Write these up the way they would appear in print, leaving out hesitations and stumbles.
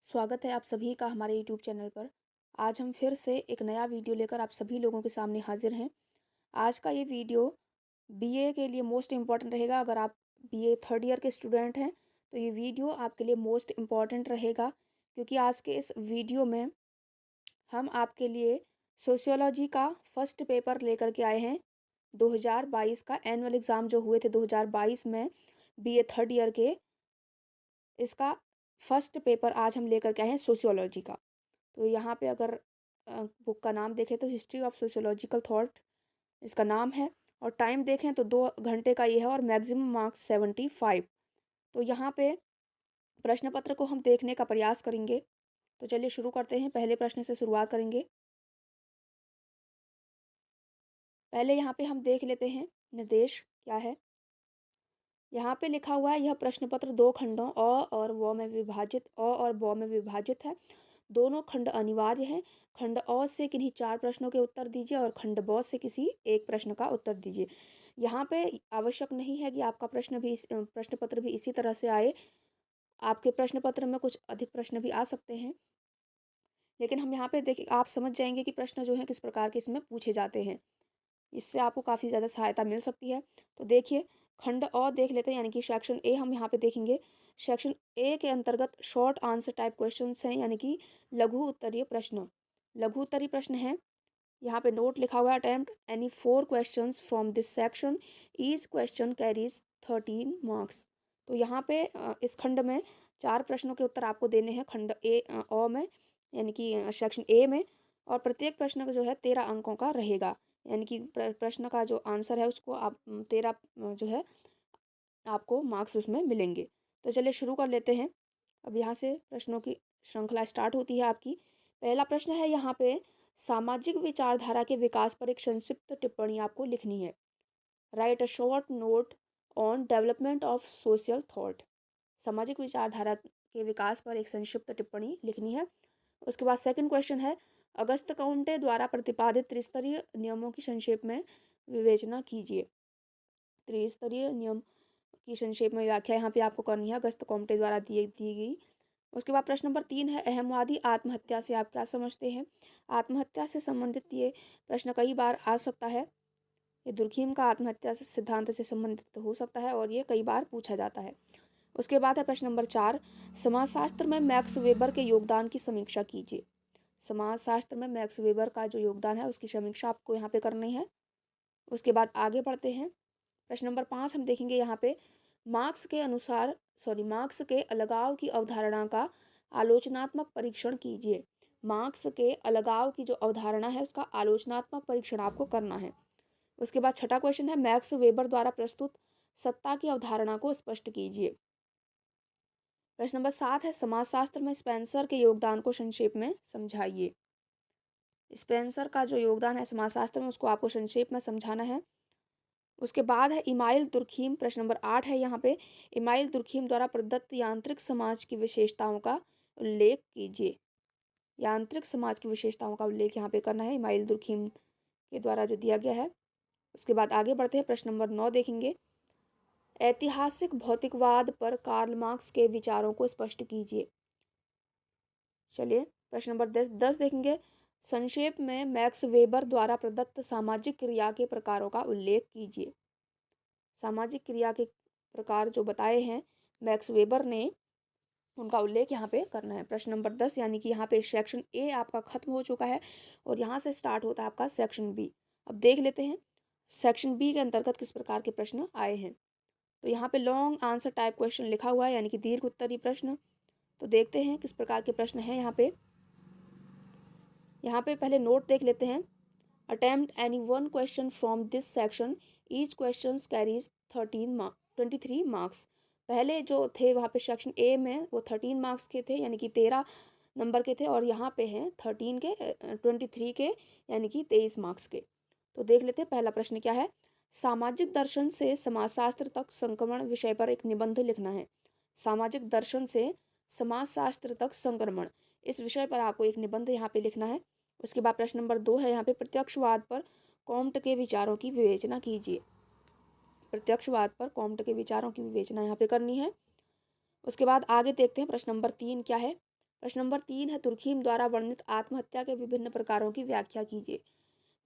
स्वागत है आप सभी का हमारे यूट्यूब चैनल पर। आज हम फिर से एक नया वीडियो लेकर आप सभी लोगों के सामने हाजिर हैं। आज का ये वीडियो बीए के लिए मोस्ट इम्पॉर्टेंट रहेगा। अगर आप बीए थर्ड ईयर के स्टूडेंट हैं तो ये वीडियो आपके लिए मोस्ट इम्पॉर्टेंट रहेगा, क्योंकि आज के इस वीडियो में हम आपके लिए सोशियोलॉजी का फर्स्ट पेपर लेकर के आए हैं। 2022 का एनुअल एग्ज़ाम जो हुए थे 2022 में बीए थर्ड ईयर के, इसका फर्स्ट पेपर आज हम लेकर के आए हैं सोशियोलॉजी का। तो यहाँ पे अगर बुक का नाम देखें तो हिस्ट्री ऑफ सोशियोलॉजिकल थॉट इसका नाम है, और टाइम देखें तो 2 घंटे का ये है और मैक्सिमम मार्क्स 75। तो यहाँ पे प्रश्न पत्र को हम देखने का प्रयास करेंगे। तो चलिए शुरू करते हैं, पहले प्रश्न से शुरुआत करेंगे। पहले यहाँ पे हम देख लेते हैं निर्देश क्या है। यहाँ पे लिखा हुआ है, यह प्रश्न पत्र 2 खंडों अ और व में विभाजित है। दोनों खंड अनिवार्य हैं। खंड अ से किन्हीं 4 प्रश्नों के उत्तर दीजिए और खंड ब से किसी एक प्रश्न का उत्तर दीजिए। यहाँ पे आवश्यक नहीं है कि आपका प्रश्न पत्र भी इसी तरह से आए। आपके प्रश्न पत्र में कुछ अधिक प्रश्न भी आ सकते हैं, लेकिन हम यहाँ पे देखिए आप समझ जाएंगे कि प्रश्न जो है किस प्रकार के इसमें पूछे जाते हैं। इससे आपको काफ़ी ज़्यादा सहायता मिल सकती है। तो देखिए, खंड अ देख लेते हैं, यानी कि सेक्शन ए हम यहाँ पे देखेंगे। सेक्शन ए के अंतर्गत शॉर्ट आंसर टाइप क्वेश्चंस हैं, यानी कि लघु उत्तरीय प्रश्न। लघु उत्तरीय प्रश्न हैं। यहाँ पे नोट लिखा हुआ है, attempt any 4 questions from this section, each question carries 13 marks. तो यहाँ पे इस खंड में 4 प्रश्नों के उत्तर आपको देने हैं खंड अ में, यानी कि सेक्शन ए में, और प्रत्येक प्रश्न का जो है 13 अंकों का रहेगा। यानी कि प्रश्न का जो आंसर है उसको आप 13 जो है आपको मार्क्स उसमें मिलेंगे। तो चलिए शुरू कर लेते हैं। अब यहाँ से प्रश्नों की श्रृंखला स्टार्ट होती है आपकी। पहला प्रश्न है यहाँ पे, सामाजिक विचारधारा के विकास पर एक संक्षिप्त टिप्पणी आपको लिखनी है। Right a short note on development of social thought. सामाजिक विचारधारा के विकास पर एक संक्षिप्त टिप्पणी लिखनी है। उसके बाद सेकंड क्वेश्चन है, अगस्त काउंटे द्वारा प्रतिपादित त्रिस्तरीय नियमों की संक्षेप में विवेचना कीजिए। त्रिस्तरीय नियम की संक्षेप में व्याख्या यहाँ पे आपको करनी है, अगस्त काउंटे द्वारा दी गई। उसके बाद प्रश्न नंबर 3 है, अहमवादी आत्महत्या से आप क्या समझते हैं। आत्महत्या से संबंधित ये प्रश्न कई बार आ सकता है। ये दुर्खीम का आत्महत्या से सिद्धांत से संबंधित हो सकता है और ये कई बार पूछा जाता है। उसके बाद है प्रश्न नंबर 4, समाजशास्त्र में मैक्स वेबर के योगदान की समीक्षा कीजिए। समाजशास्त्र में मैक्स वेबर का जो योगदान है उसकी समीक्षा आपको यहाँ पे करनी है। उसके बाद आगे बढ़ते हैं। प्रश्न नंबर 5 हम देखेंगे यहाँ पे, मार्क्स के अलगाव की अवधारणा का आलोचनात्मक परीक्षण कीजिए। मार्क्स के अलगाव की जो अवधारणा है उसका आलोचनात्मक परीक्षण आपको करना है। उसके बाद छठा क्वेश्चन है, मैक्स वेबर द्वारा प्रस्तुत सत्ता की अवधारणा को स्पष्ट कीजिए। प्रश्न नंबर 7 है, समाजशास्त्र में स्पेंसर के योगदान को संक्षेप में समझाइए। स्पेंसर का जो योगदान है समाजशास्त्र में उसको आपको संक्षेप में समझाना है। उसके बाद है इमाइल दुर्खीम। प्रश्न नंबर 8 है यहाँ पे, इमाइल दुर्खीम द्वारा प्रदत्त यांत्रिक समाज की विशेषताओं का उल्लेख कीजिए। यांत्रिक समाज की विशेषताओं का उल्लेख यहाँ पे करना है, इमाइल दुर्खीम के द्वारा जो दिया गया है। उसके बाद आगे बढ़ते हैं, प्रश्न नंबर 9 देखेंगे, ऐतिहासिक भौतिकवाद पर कार्ल मार्क्स के विचारों को स्पष्ट कीजिए। चलिए प्रश्न नंबर 10 देखेंगे, संक्षेप में मैक्स वेबर द्वारा प्रदत्त सामाजिक क्रिया के प्रकारों का उल्लेख कीजिए। सामाजिक क्रिया के प्रकार जो बताए हैं मैक्स वेबर ने, उनका उल्लेख यहाँ पे करना है। प्रश्न नंबर 10, यानी कि यहाँ पे सेक्शन ए आपका खत्म हो चुका है और यहाँ से स्टार्ट होता है आपका सेक्शन बी। अब देख लेते हैं सेक्शन बी के अंतर्गत किस प्रकार के प्रश्न आए हैं। तो यहाँ पे लॉन्ग आंसर टाइप क्वेश्चन लिखा हुआ है, यानी कि दीर्घ उत्तरीय प्रश्न। तो देखते हैं किस प्रकार के प्रश्न हैं यहाँ पे। यहाँ पे पहले नोट देख लेते हैं, attempt any 1 question from this section, each question carries 23 marks. पहले जो थे वहाँ पे सेक्शन ए में वो 13 मार्क्स के थे, यानी कि 13 नंबर के थे, और यहाँ पे हैं 23 के, यानी कि 23 मार्क्स के। तो देख लेते हैं पहला प्रश्न क्या है, सामाजिक दर्शन से समाजशास्त्र तक संक्रमण विषय पर एक निबंध लिखना है। सामाजिक दर्शन से समाजशास्त्र तक संक्रमण, इस विषय पर आपको एक निबंध यहाँ पे लिखना है। उसके बाद प्रश्न नंबर 2 है यहाँ पे, प्रत्यक्षवाद पर कॉम्ट के विचारों की विवेचना कीजिए। प्रत्यक्षवाद पर कॉम्ट के विचारों की विवेचना यहाँ पे करनी है। उसके बाद आगे देखते हैं प्रश्न नंबर 3 क्या है, प्रश्न नंबर 3 है, दुर्खीम द्वारा वर्णित आत्महत्या के विभिन्न प्रकारों की व्याख्या कीजिए।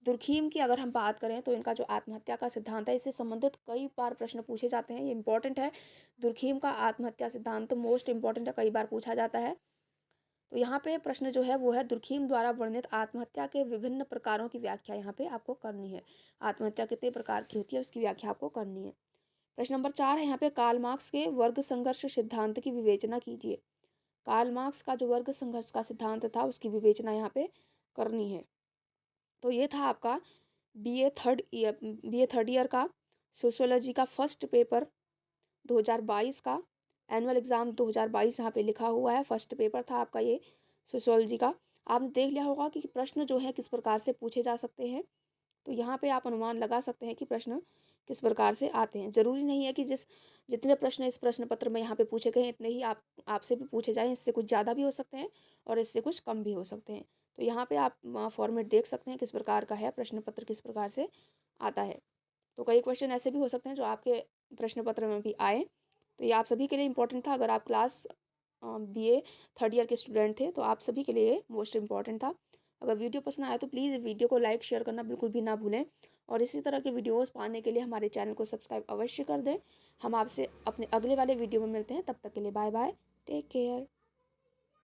दुर्खीम की अगर हम बात करें तो इनका जो आत्महत्या का सिद्धांत है, इससे संबंधित कई बार प्रश्न पूछे जाते हैं, ये इंपॉर्टेंट है। दुर्खीम का आत्महत्या सिद्धांत मोस्ट इंपॉर्टेंट है, कई बार पूछा जाता है। तो यहाँ पे प्रश्न जो है वो है, दुर्खीम द्वारा वर्णित आत्महत्या के विभिन्न प्रकारों की व्याख्या यहाँ पे आपको करनी है। आत्महत्या कितने प्रकार की होती है उसकी व्याख्या आपको करनी है। प्रश्न नंबर 4 है यहाँ पे, कार्ल मार्क्स के वर्ग संघर्ष सिद्धांत की विवेचना कीजिए। कार्ल मार्क्स का जो वर्ग संघर्ष का सिद्धांत था उसकी विवेचना यहाँ पे करनी है। तो ये था आपका बी ए थर्ड ईयर का सोशियोलॉजी का फर्स्ट पेपर 2022 का। एनुअल एग्ज़ाम 2022 यहाँ पे लिखा हुआ है, फर्स्ट पेपर था आपका ये सोशियोलॉजी का। आपने देख लिया होगा कि प्रश्न जो है किस प्रकार से पूछे जा सकते हैं। तो यहाँ पे आप अनुमान लगा सकते हैं कि प्रश्न किस प्रकार से आते हैं। ज़रूरी नहीं है कि जितने प्रश्न इस प्रश्न पत्र में यहाँ पे पूछे गए हैं इतने ही आपसे भी पूछे जाएँ, इससे कुछ ज़्यादा भी हो सकते हैं और इससे कुछ कम भी हो सकते हैं। तो यहाँ पे आप फॉर्मेट देख सकते हैं किस प्रकार का है, प्रश्न पत्र किस प्रकार से आता है। तो कई क्वेश्चन ऐसे भी हो सकते हैं जो आपके प्रश्न पत्र में भी आए। तो ये आप सभी के लिए इम्पोर्टेंट था। अगर आप क्लास बीए थर्ड ईयर के स्टूडेंट थे तो आप सभी के लिए मोस्ट इम्पॉर्टेंट था। अगर वीडियो पसंद आया तो प्लीज़ वीडियो को लाइक शेयर करना बिल्कुल भी ना भूलें, और इसी तरह के वीडियोस पाने के लिए हमारे चैनल को सब्सक्राइब अवश्य कर दें। हम आपसे अपने अगले वाले वीडियो में मिलते हैं, तब तक के लिए बाय बाय, टेक केयर।